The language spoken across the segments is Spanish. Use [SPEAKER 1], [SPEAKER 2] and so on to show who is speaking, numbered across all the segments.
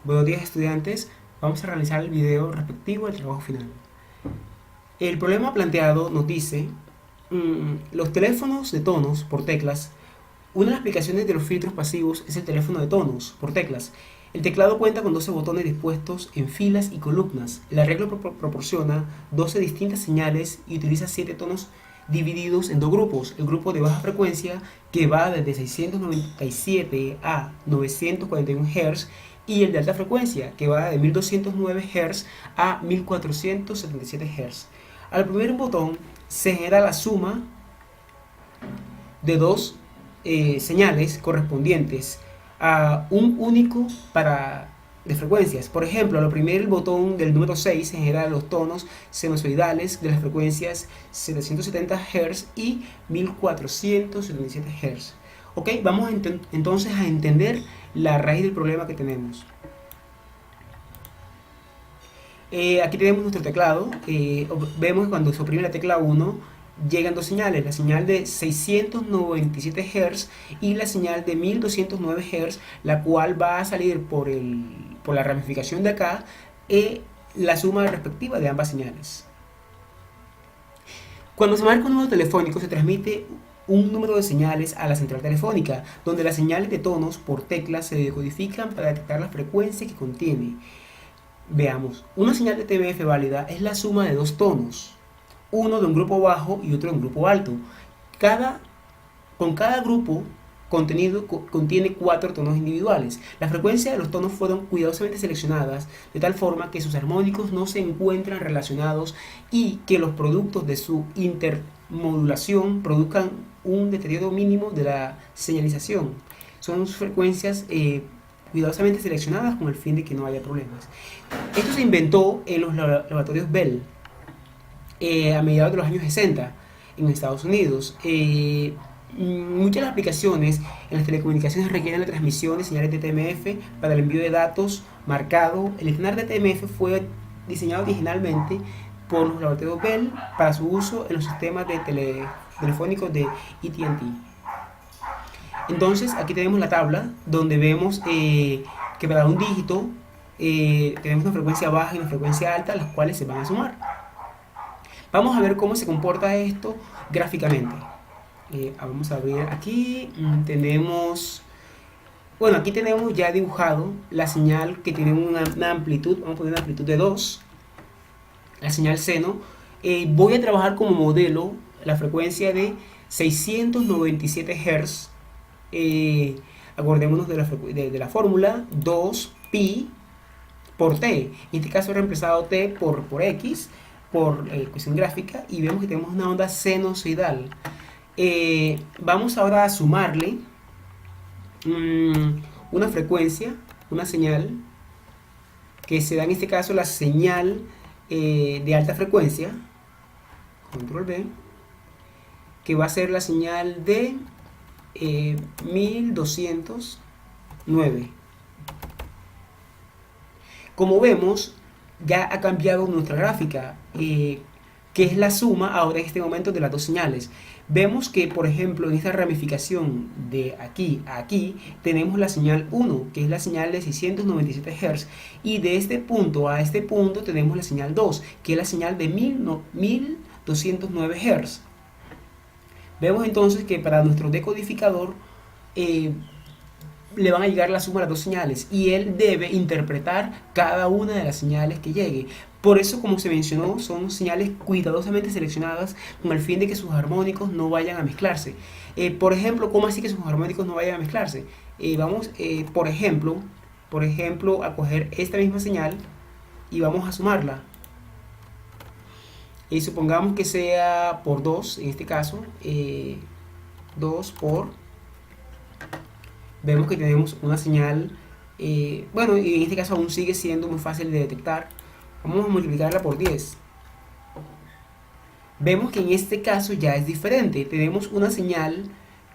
[SPEAKER 1] Buenos días, estudiantes. Vamos a realizar el video respectivo al trabajo final. El problema planteado nos dice, los teléfonos de tonos por teclas. Una de las aplicaciones de los filtros pasivos es el teléfono de tonos por teclas. El teclado cuenta con 12 botones dispuestos en filas y columnas. El arreglo proporciona 12 distintas señales y utiliza 7 tonos divididos en dos grupos. El grupo de baja frecuencia, que va desde 697 a 941 Hz, y el de alta frecuencia, que va de 1209 Hz a 1477 Hz. Al primer botón se genera la suma de dos señales correspondientes a un único para de frecuencias. Por ejemplo, al primer botón del número 6 se generan los tonos sinusoidales de las frecuencias 770 Hz y 1477 Hz. Ok, vamos entonces a entender la raíz del problema que tenemos. Aquí tenemos nuestro teclado. Vemos que cuando se oprime la tecla 1 llegan dos señales, la señal de 697 Hz y la señal de 1209 Hz, la cual va a salir por la ramificación de acá, la suma respectiva de ambas señales. Cuando se marca un número telefónico se transmite un número de señales a la central telefónica, donde las señales de tonos por teclas se decodifican para detectar la frecuencia que contiene. Veamos, una señal de TMF válida es la suma de dos tonos, uno de un grupo bajo y otro de un grupo alto. Con cada grupo contiene 4 tonos individuales. La frecuencia de los tonos fueron cuidadosamente seleccionadas de tal forma que sus armónicos no se encuentran relacionados y que los productos de su intermodulación produzcan un deterioro mínimo de la señalización. Son frecuencias cuidadosamente seleccionadas con el fin de que no haya problemas. Esto se inventó en los laboratorios Bell a mediados de los años 60 en Estados Unidos. Muchas de las aplicaciones en las telecomunicaciones requieren la transmisión de señales de TMF para el envío de datos marcado. El estándar de TMF fue diseñado originalmente por los laboratorios Bell para su uso en los sistemas telefónicos de AT&T. Entonces aquí tenemos la tabla donde vemos que para un dígito tenemos una frecuencia baja y una frecuencia alta, las cuales se van a sumar. Vamos a ver cómo se comporta esto gráficamente. Vamos a ver aquí, tenemos, bueno, aquí tenemos ya dibujado la señal que tiene una amplitud, vamos a poner una amplitud de 2, la señal seno. Voy a trabajar como modelo la frecuencia de 697 Hz. Acordémonos de la fórmula 2pi por t. En este caso he reemplazado t por x, por cuestión gráfica, y vemos que tenemos una onda sinusoidal. Vamos ahora a sumarle una frecuencia, una señal, que se da en este caso la señal de alta frecuencia, control B, que va a ser la señal de 1209. Como vemos, ya ha cambiado nuestra gráfica, que es la suma ahora en este momento de las dos señales. Vemos que, por ejemplo, en esta ramificación de aquí a aquí, tenemos la señal 1, que es la señal de 697 Hz, y de este punto a este punto tenemos la señal 2, que es la señal de 1209 Hz. Vemos entonces que para nuestro decodificador le van a llegar la suma de las dos señales y él debe interpretar cada una de las señales que llegue. Por eso, como se mencionó, son señales cuidadosamente seleccionadas con el fin de que sus armónicos no vayan a mezclarse. Por ejemplo, ¿cómo así que sus armónicos no vayan a mezclarse? Vamos, por ejemplo, a coger esta misma señal y vamos a sumarla. Y supongamos que sea por 2, en este caso, 2 por... Vemos que tenemos una señal, bueno, y en este caso aún sigue siendo muy fácil de detectar. Vamos a multiplicarla por 10. Vemos que en este caso ya es diferente. Tenemos una señal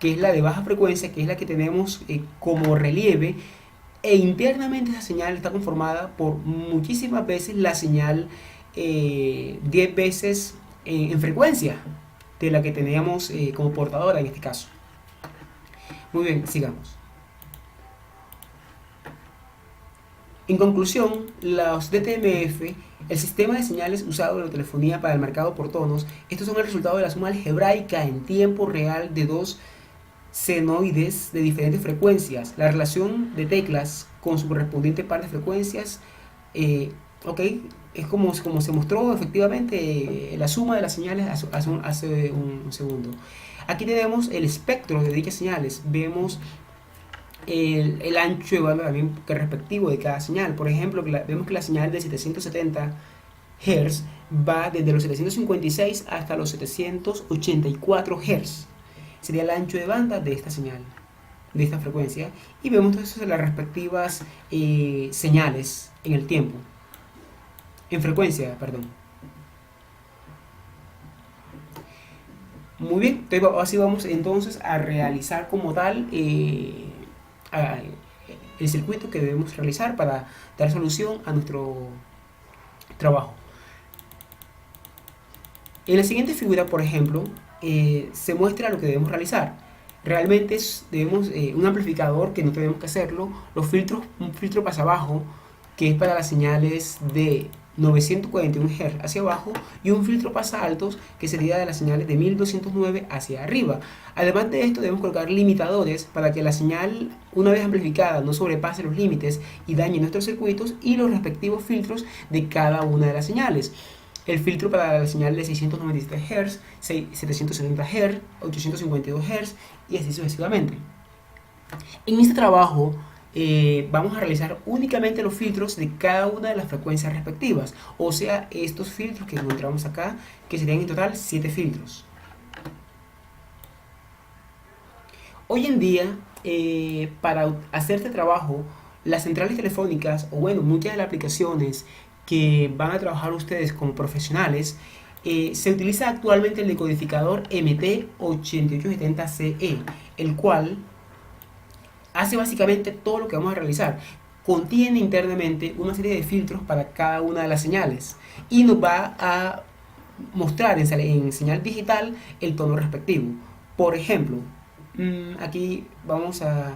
[SPEAKER 1] que es la de baja frecuencia, que es la que tenemos como relieve, e internamente esa señal está conformada por muchísimas veces la señal 10 veces en frecuencia de la que teníamos como portadora en este caso. Muy bien, sigamos. En conclusión, los DTMF, el sistema de señales usado en la telefonía para el marcado por tonos, estos son el resultado de la suma algebraica en tiempo real de dos senoides de diferentes frecuencias. La relación de teclas con su correspondiente par de frecuencias, ok, es como se mostró efectivamente la suma de las señales hace un segundo. Aquí tenemos el espectro de dichas señales. Vemos el ancho de banda también que respectivo de cada señal. Por ejemplo, vemos que la señal de 770 Hz va desde los 756 hasta los 784 Hz. Sería el ancho de banda de esta señal, de esta frecuencia. Y vemos entonces las respectivas señales en el tiempo. En frecuencia, perdón. Muy bien, entonces así vamos entonces a realizar como tal el circuito que debemos realizar para dar solución a nuestro trabajo. En la siguiente figura, por ejemplo, se muestra lo que debemos realizar. Realmente debemos un amplificador, que no tenemos que hacerlo, los filtros, un filtro pasabajo que es para las señales de 941 Hz hacia abajo, y un filtro pasa altos que sería de las señales de 1209 hacia arriba. Además de esto, debemos colocar limitadores para que la señal, una vez amplificada, no sobrepase los límites y dañe nuestros circuitos, y los respectivos filtros de cada una de las señales. El filtro para la señal de 697 Hz, 770 Hz, 852 Hz y así sucesivamente. En este trabajo vamos a realizar únicamente los filtros de cada una de las frecuencias respectivas, o sea, estos filtros que encontramos acá, que serían en total 7 filtros. Hoy en día, para hacer este trabajo, las centrales telefónicas, o bueno, muchas de las aplicaciones que van a trabajar ustedes como profesionales, se utiliza actualmente el decodificador MT8870CE, el cual hace básicamente todo lo que vamos a realizar. Contiene internamente una serie de filtros para cada una de las señales y nos va a mostrar en señal digital el tono respectivo. Por ejemplo, aquí vamos a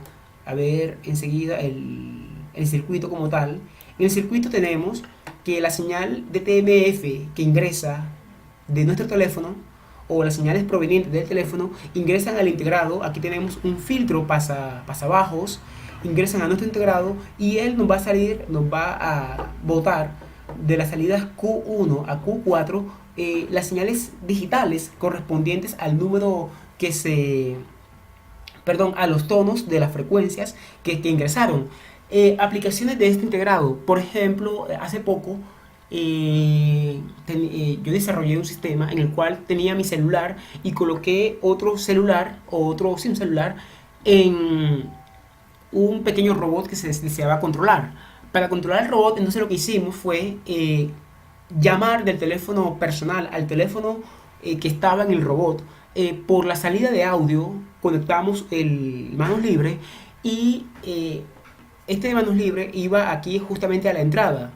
[SPEAKER 1] ver enseguida el circuito como tal. En el circuito tenemos que la señal de TMF que ingresa de nuestro teléfono, o las señales provenientes del teléfono, ingresan al integrado. Aquí tenemos un filtro pasabajos, ingresan a nuestro integrado y él nos va a salir, nos va a botar de las salidas Q1 a Q4 las señales digitales correspondientes al número que a los tonos de las frecuencias que ingresaron. Aplicaciones de este integrado, por ejemplo, hace poco yo desarrollé un sistema en el cual tenía mi celular y coloqué otro celular o otro SIM celular en un pequeño robot que se deseaba controlar. Para controlar el robot, entonces lo que hicimos fue llamar del teléfono personal al teléfono que estaba en el robot. Por la salida de audio conectamos el manos libre y este de manos libre iba aquí justamente a la entrada.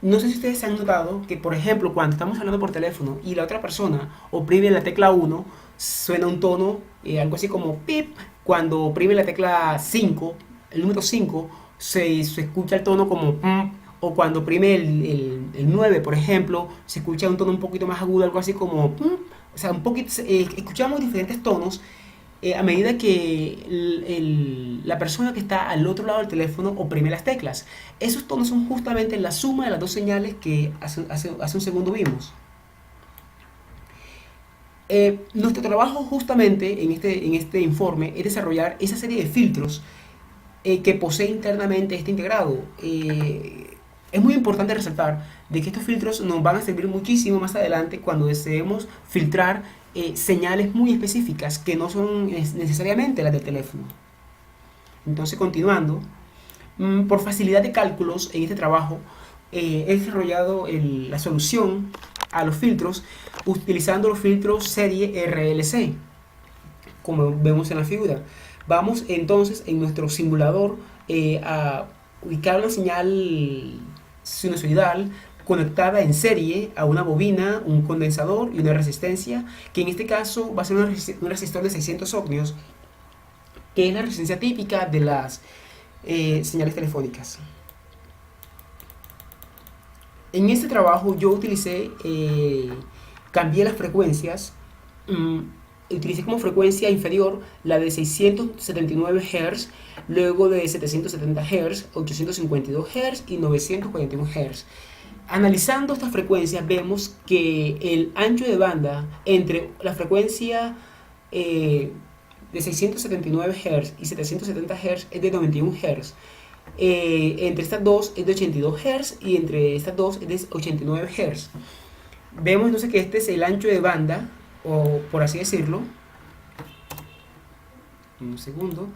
[SPEAKER 1] No sé si ustedes han notado que, por ejemplo, cuando estamos hablando por teléfono y la otra persona oprime la tecla 1, suena un tono, algo así como pip. Cuando oprime la tecla 5, el número 5, se escucha el tono como o cuando oprime el 9, por ejemplo, se escucha un tono un poquito más agudo, algo así como o sea, un poquito, escuchamos diferentes tonos a medida que la persona que está al otro lado del teléfono oprime las teclas. Esos tonos son justamente la suma de las dos señales que hace un segundo vimos. Nuestro trabajo justamente en este informe es desarrollar esa serie de filtros que posee internamente este integrado. Es muy importante resaltar de que estos filtros nos van a servir muchísimo más adelante cuando deseemos filtrar señales muy específicas que no son necesariamente las del teléfono. Entonces, continuando, por facilidad de cálculos en este trabajo he desarrollado la solución a los filtros utilizando los filtros serie RLC, como vemos en la figura. Vamos entonces en nuestro simulador a ubicar una señal sinusoidal conectada en serie a una bobina, un condensador y una resistencia, que en este caso va a ser un resistor de 600 ohmios, que es la resistencia típica de las señales telefónicas. En este trabajo yo cambié las frecuencias. mm, Utilicé como frecuencia inferior la de 679 Hz, luego de 770 Hz, 852 Hz y 941 Hz. Analizando estas frecuencias vemos que el ancho de banda entre la frecuencia de 679 Hz y 770 Hz es de 91 Hz. Entre estas dos es de 82 Hz y entre estas dos es de 89 Hz. Vemos entonces que este es el ancho de banda, o por así decirlo. Un segundo.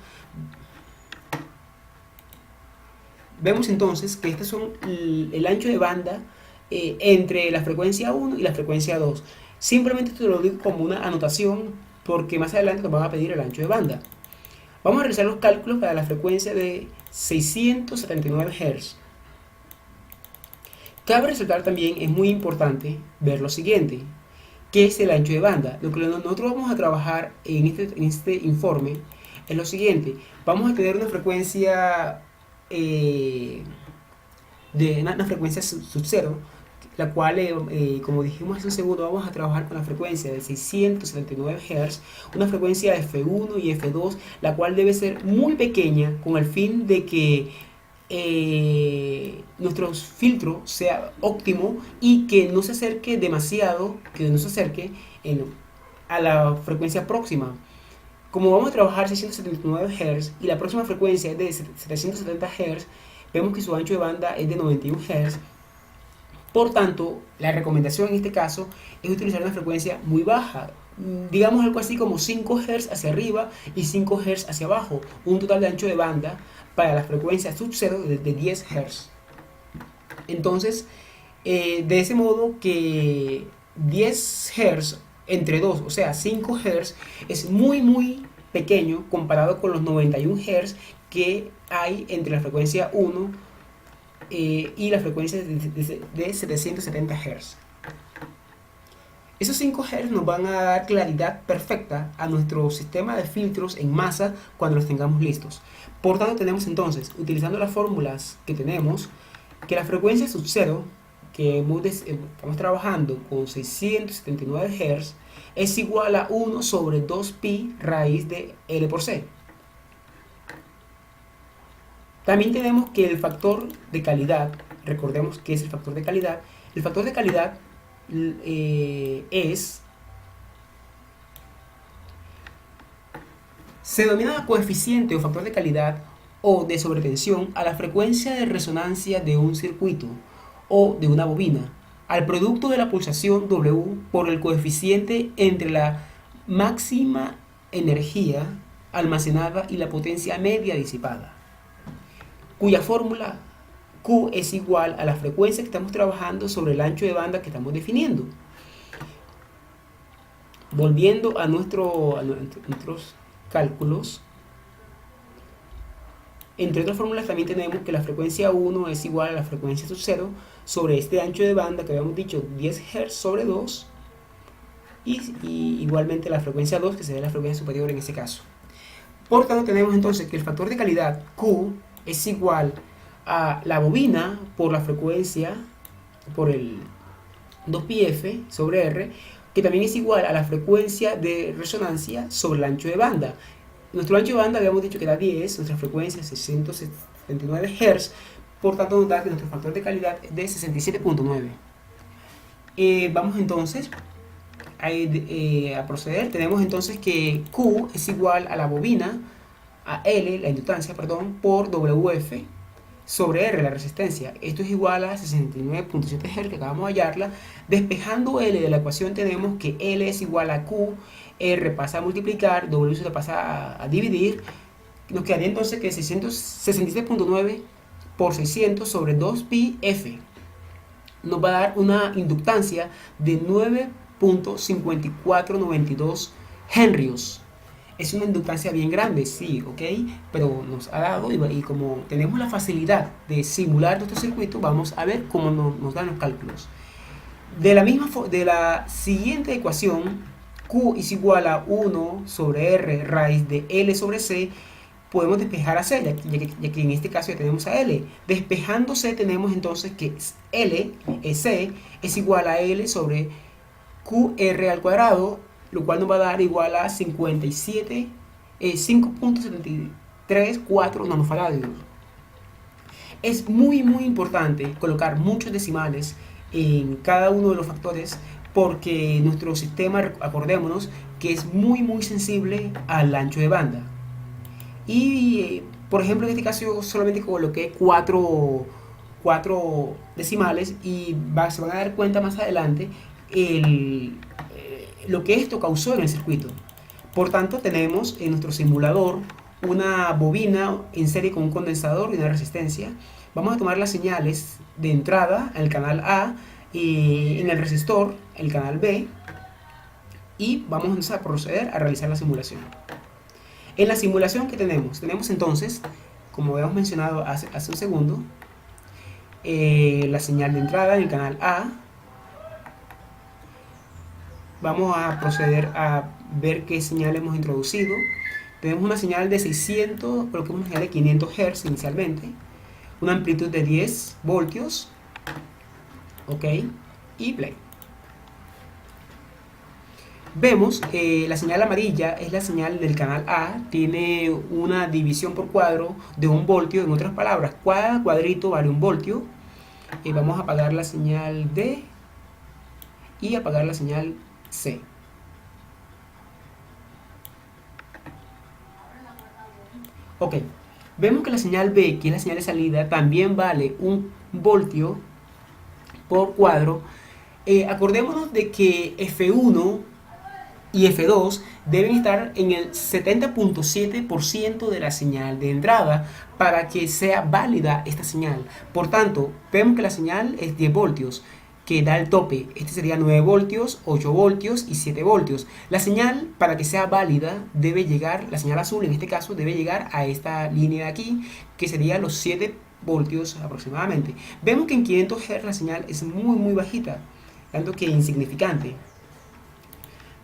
[SPEAKER 1] Vemos entonces que estos son el ancho de banda entre la frecuencia 1 y la frecuencia 2. Simplemente te lo digo como una anotación porque más adelante nos van a pedir el ancho de banda. Vamos a realizar los cálculos para la frecuencia de 679 Hz. Cabe resaltar también, es muy importante ver lo siguiente, que es el ancho de banda. Lo que nosotros vamos a trabajar en este informe es lo siguiente. Vamos a tener una frecuencia una frecuencia sub-cero, la cual, como dijimos hace un segundo, vamos a trabajar con la frecuencia de 679 Hz, una frecuencia F1 y F2, la cual debe ser muy pequeña con el fin de que nuestro filtro sea óptimo y que no se acerque demasiado, a la frecuencia próxima. Como vamos a trabajar 679 Hz y la próxima frecuencia es de 770 Hz, vemos que su ancho de banda es de 91 Hz. Por tanto, la recomendación en este caso es utilizar una frecuencia muy baja, digamos algo así como 5 Hz hacia arriba y 5 Hz hacia abajo, un total de ancho de banda para la frecuencia sub-cero de 10 Hz. Entonces, de ese modo que 10 Hz entre 2, o sea 5 Hz, es muy pequeño comparado con los 91 Hz que hay entre la frecuencia 1 y la frecuencia de 770 Hz. Esos 5 Hz nos van a dar claridad perfecta a nuestro sistema de filtros en masa cuando los tengamos listos. Por tanto, tenemos entonces, utilizando las fórmulas que tenemos, que la frecuencia sub-cero, que estamos trabajando con 679 Hz, es igual a 1 sobre 2pi raíz de L por C. También tenemos que el factor de calidad, recordemos que es el factor de calidad. El factor de calidad se denomina coeficiente o factor de calidad o de sobretensión a la frecuencia de resonancia de un circuito o de una bobina, al producto de la pulsación W por el coeficiente entre la máxima energía almacenada y la potencia media disipada, cuya fórmula Q es igual a la frecuencia que estamos trabajando sobre el ancho de banda que estamos definiendo. Volviendo a nuestros cálculos, entre otras fórmulas también tenemos que la frecuencia 1 es igual a la frecuencia sub-cero sobre este ancho de banda que habíamos dicho 10 Hz sobre 2 y igualmente la frecuencia 2 que sería la frecuencia superior en este caso. Por tanto tenemos entonces que el factor de calidad Q es igual a la bobina por la frecuencia, por el 2πf sobre R, que también es igual a la frecuencia de resonancia sobre el ancho de banda. Nuestro ancho de banda habíamos dicho que era 10, nuestra frecuencia es 679 Hz, por tanto nos da que nuestro factor de calidad es de 67.9. Vamos entonces a proceder. Tenemos entonces que Q es igual a la bobina, a L, la inductancia, perdón, por WF sobre R, la resistencia. Esto es igual a 69.7 Hz, que acabamos de hallarla. Despejando L de la ecuación tenemos que L es igual a Q, R pasa a multiplicar, W se pasa a dividir. Nos quedaría entonces que 67.9 por 600 sobre 2πf nos va a dar una inductancia de 9.5492 henrios. Es una inductancia bien grande, sí, ok, pero nos ha dado, y como tenemos la facilidad de simular nuestro circuito, vamos a ver cómo nos dan los cálculos. De la siguiente ecuación, Q es igual a 1 sobre R raíz de L sobre C, podemos despejar a C, ya que en este caso ya tenemos a L. Despejando C tenemos entonces que L, C, es igual a L sobre QR al cuadrado, lo cual nos va a dar igual a 5.734 nanofarads. Es muy importante colocar muchos decimales en cada uno de los factores porque nuestro sistema, acordémonos, que es muy sensible al ancho de banda. Y por ejemplo en este caso yo solamente coloqué 4 decimales y se van a dar cuenta más adelante lo que esto causó en el circuito. Por tanto tenemos en nuestro simulador una bobina en serie con un condensador y una resistencia. Vamos a tomar las señales de entrada en el canal A y en el resistor, el canal B, y vamos a proceder a realizar la simulación. En la simulación que tenemos entonces, como habíamos mencionado hace un segundo, la señal de entrada en el canal A. Vamos a proceder a ver qué señal hemos introducido. Tenemos una señal de 600, coloquemos una señal de 500 Hz inicialmente, una amplitud de 10 voltios, ok, y play. Vemos la señal amarilla es la señal del canal A, tiene una división por cuadro de 1 voltio, en otras palabras, cada cuadrito vale 1 voltio. Vamos a apagar la señal D y apagar la señal C. Ok, vemos que la señal B, que es la señal de salida, también vale 1 voltio por cuadro. Acordémonos de que F1 y F2 deben estar en el 70.7% de la señal de entrada para que sea válida esta señal. Por tanto, vemos que la señal es 10 voltios, que da el tope. Este sería 9 voltios, 8 voltios y 7 voltios. La señal, para que sea válida, debe llegar, la señal azul en este caso, debe llegar a esta línea de aquí, que sería los 7 voltios aproximadamente. Vemos que en 500 Hz la señal es muy bajita, tanto que insignificante.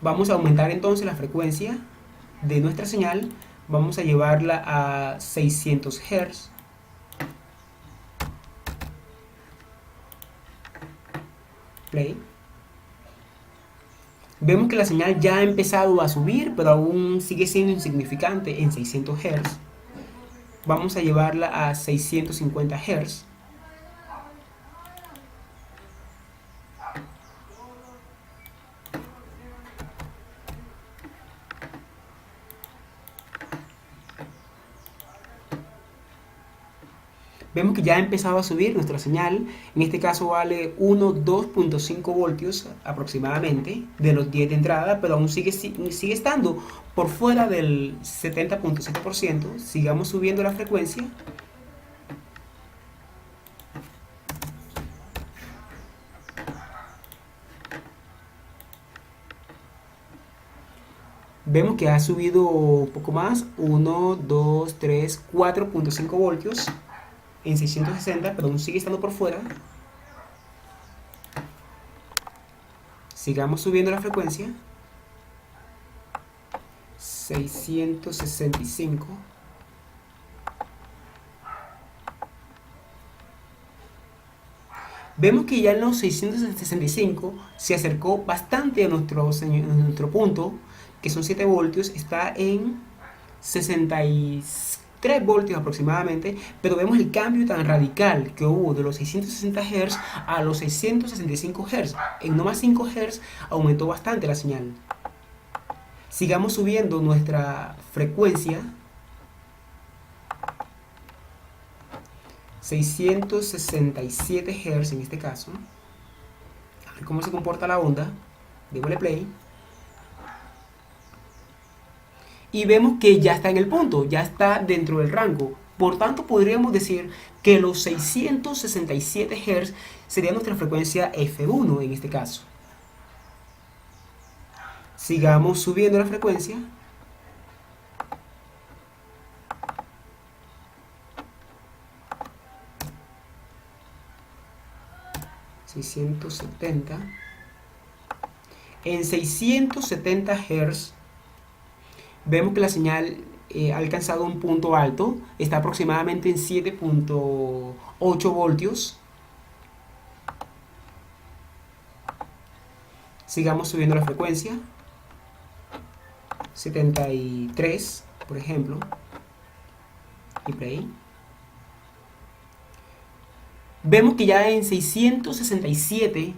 [SPEAKER 1] Vamos a aumentar entonces la frecuencia de nuestra señal. Vamos a llevarla a 600 Hz. Play. Vemos que la señal ya ha empezado a subir, pero aún sigue siendo insignificante en 600 Hz. Vamos a llevarla a 650 Hz. Vemos que ya ha empezado a subir nuestra señal. En este caso vale 2.5 voltios aproximadamente de los 10 de entrada, pero aún sigue estando por fuera del 70.7%. Sigamos subiendo la frecuencia. Vemos que ha subido un poco más, 1, 2, 3, 4.5 voltios en 660, pero aún sigue estando por fuera. Sigamos subiendo la frecuencia. 665. Vemos que ya en los 665 se acercó bastante a nuestro punto, que son 7 voltios, está en 63 voltios aproximadamente, pero vemos el cambio tan radical que hubo de los 660 Hz a los 665 Hz. En no más 5 Hz aumentó bastante la señal. Sigamos subiendo nuestra frecuencia. 667 Hz en este caso. A ver cómo se comporta la onda. Démosle play. Y vemos que ya está en el punto, ya está dentro del rango. Por tanto, podríamos decir que los 667 Hz sería nuestra frecuencia F1 en este caso. Sigamos subiendo la frecuencia. ...670... En 670 Hz... vemos que la señal ha alcanzado un punto alto, está aproximadamente en 7.8 voltios. Sigamos subiendo la frecuencia, 73, por ejemplo, y play. Vemos que ya en 667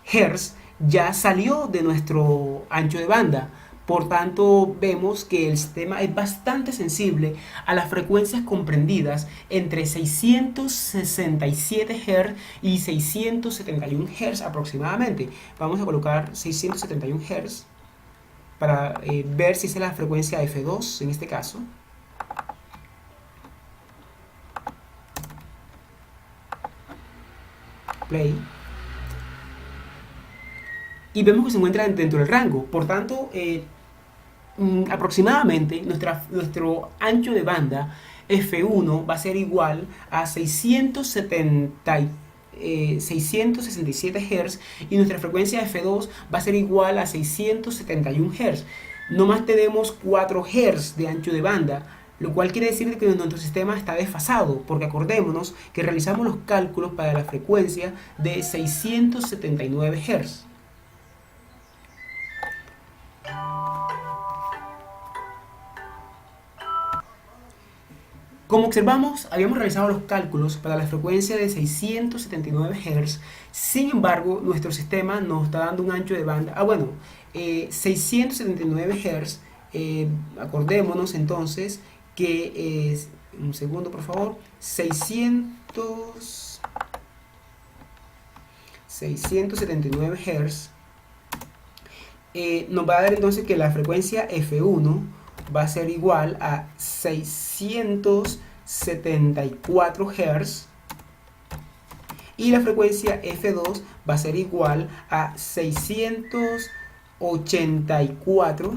[SPEAKER 1] Hz ya salió de nuestro ancho de banda. Por tanto, vemos que el sistema es bastante sensible a las frecuencias comprendidas entre 667 Hz y 671 Hz aproximadamente. Vamos a colocar 671 Hz para ver si es la frecuencia F2 en este caso. Play. Y vemos que se encuentra dentro del rango. Por tanto, aproximadamente nuestro ancho de banda F1 va a ser igual a 667 Hz y nuestra frecuencia F2 va a ser igual a 671 Hz. No más tenemos 4 Hz de ancho de banda, lo cual quiere decir que nuestro sistema está desfasado, porque acordémonos que realizamos los cálculos para la frecuencia de 679 Hz. Como observamos, habíamos realizado los cálculos para la frecuencia de 679 Hz, sin embargo, nuestro sistema nos está dando un ancho de banda, 679 Hz, acordémonos entonces que es, un segundo por favor, 679 Hz, nos va a dar entonces que la frecuencia F1 va a ser igual a 674 Hz y la frecuencia F2 va a ser igual a 684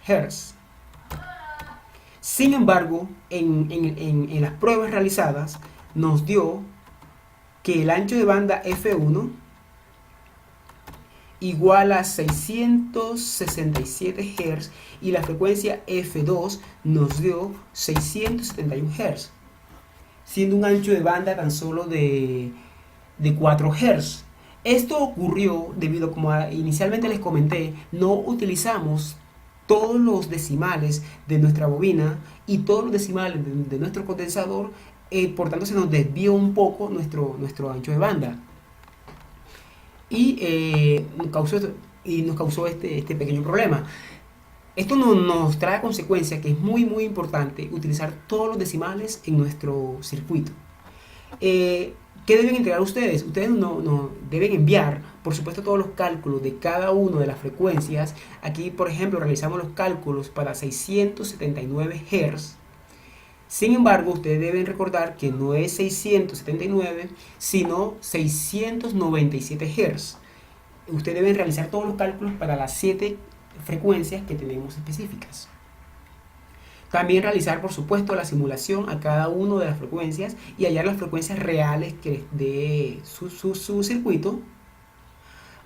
[SPEAKER 1] Hz. Sin embargo, en las pruebas realizadas nos dio que el ancho de banda F1 igual a 667 Hz y la frecuencia F2 nos dio 671 Hz, siendo un ancho de banda tan solo de 4 Hz. Esto ocurrió debido a, como inicialmente les comenté, no utilizamos todos los decimales de nuestra bobina y todos los decimales de nuestro condensador, por tanto se nos desvió un poco nuestro ancho de banda. Y nos causó este pequeño problema. Esto nos trae consecuencia que es muy importante utilizar todos los decimales en nuestro circuito. ¿Qué deben entregar ustedes? Ustedes no deben enviar, por supuesto, todos los cálculos de cada una de las frecuencias. Aquí, por ejemplo, realizamos los cálculos para 679 Hz. Sin embargo, ustedes deben recordar que no es 679, sino 697 Hz. Ustedes deben realizar todos los cálculos para las 7 frecuencias que tenemos específicas. También realizar, por supuesto, la simulación a cada una de las frecuencias y hallar las frecuencias reales de su circuito,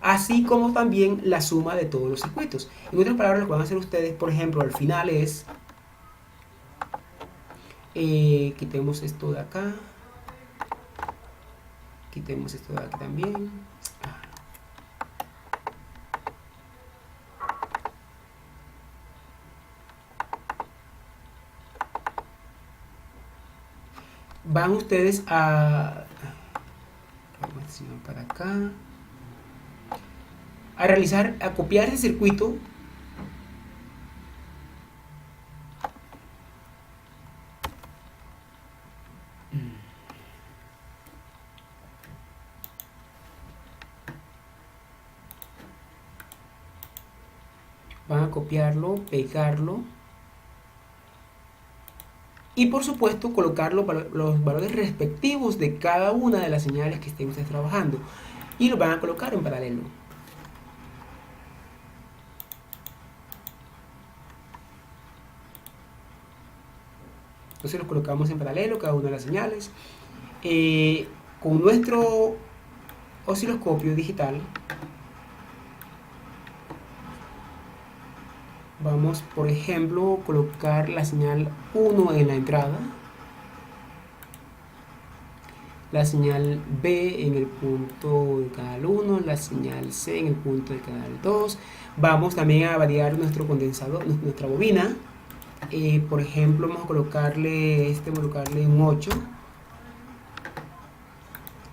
[SPEAKER 1] así como también la suma de todos los circuitos. En otras palabras, lo que van a hacer ustedes, por ejemplo, al final es quitemos esto de acá, quitemos esto de aquí también. Van ustedes a para acá, a copiar ese circuito van a copiarlo, pegarlo y por supuesto colocar los valores respectivos de cada una de las señales que estén ustedes trabajando y los van a colocar en paralelo. Entonces los colocamos en paralelo cada una de las señales. Con nuestro osciloscopio digital Vamos, por ejemplo, colocar la señal 1 en la entrada, la señal B en el punto de canal 1, la señal C en el punto de canal 2. Vamos también a variar nuestro condensador, nuestra bobina. Por ejemplo, vamos a colocarle un 8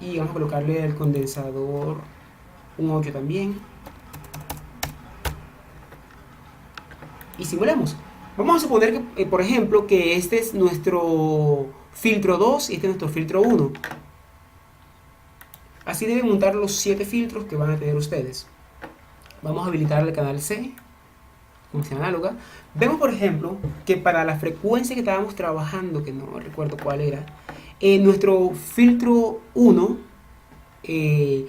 [SPEAKER 1] y vamos a colocarle el condensador un 8 también. Y simulamos. Vamos a suponer que, por ejemplo, que este es nuestro filtro 2 y este es nuestro filtro 1. Así deben montar los 7 filtros que van a tener ustedes. Vamos a habilitar el canal C, función análoga. Vemos, por ejemplo, que para la frecuencia que estábamos trabajando, que no recuerdo cuál era, nuestro filtro 1 tiene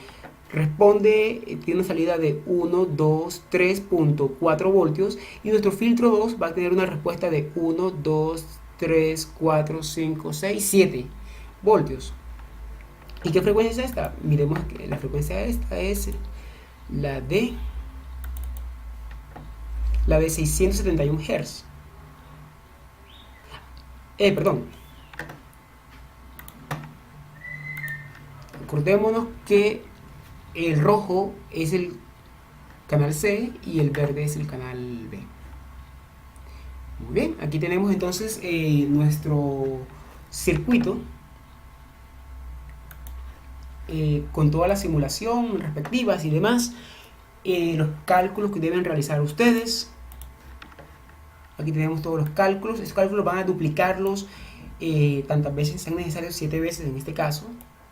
[SPEAKER 1] una salida de 1, 2, 3.4 voltios y nuestro filtro 2 va a tener una respuesta de 1, 2, 3, 4, 5, 6, 7 voltios. ¿Y qué frecuencia es esta? Miremos que la frecuencia esta es la de 671 Hz. Perdón. Acordémonos que el rojo es el canal C y el verde es el canal B. Muy bien, aquí tenemos entonces nuestro circuito con toda la simulación respectivas y demás, los cálculos que deben realizar ustedes. Aquí tenemos todos los cálculos. Estos cálculos van a duplicarlos tantas veces sean necesarios, 7 veces en este caso,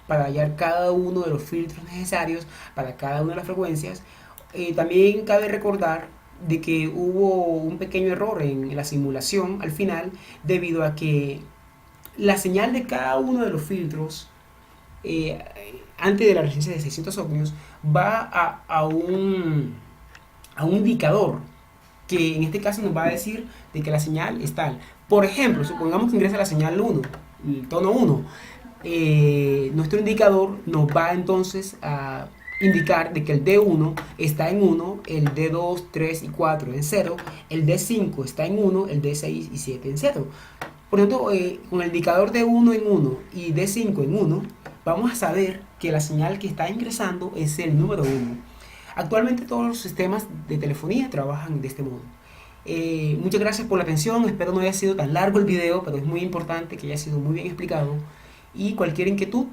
[SPEAKER 1] para hallar cada uno de los filtros necesarios para cada una de las frecuencias. También cabe recordar de que hubo un pequeño error en la simulación al final, debido a que la señal de cada uno de los filtros antes de la resistencia de 600 ohmios va a un indicador que en este caso nos va a decir de que la señal es tal. Por ejemplo, supongamos que ingresa la señal 1, el tono 1. Nuestro indicador nos va entonces a indicar de que el D1 está en 1, el D2, 3 y 4 en 0, el D5 está en 1, el D6 y 7 en 0. Por lo tanto, con el indicador D1 en 1 y D5 en 1, vamos a saber que la señal que está ingresando es el número 1. Actualmente todos los sistemas de telefonía trabajan de este modo. Muchas gracias por la atención, espero no haya sido tan largo el video, pero es muy importante que haya sido muy bien explicado. Y cualquier inquietud,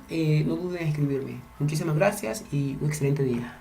[SPEAKER 1] no duden en escribirme. Muchísimas gracias y un excelente día.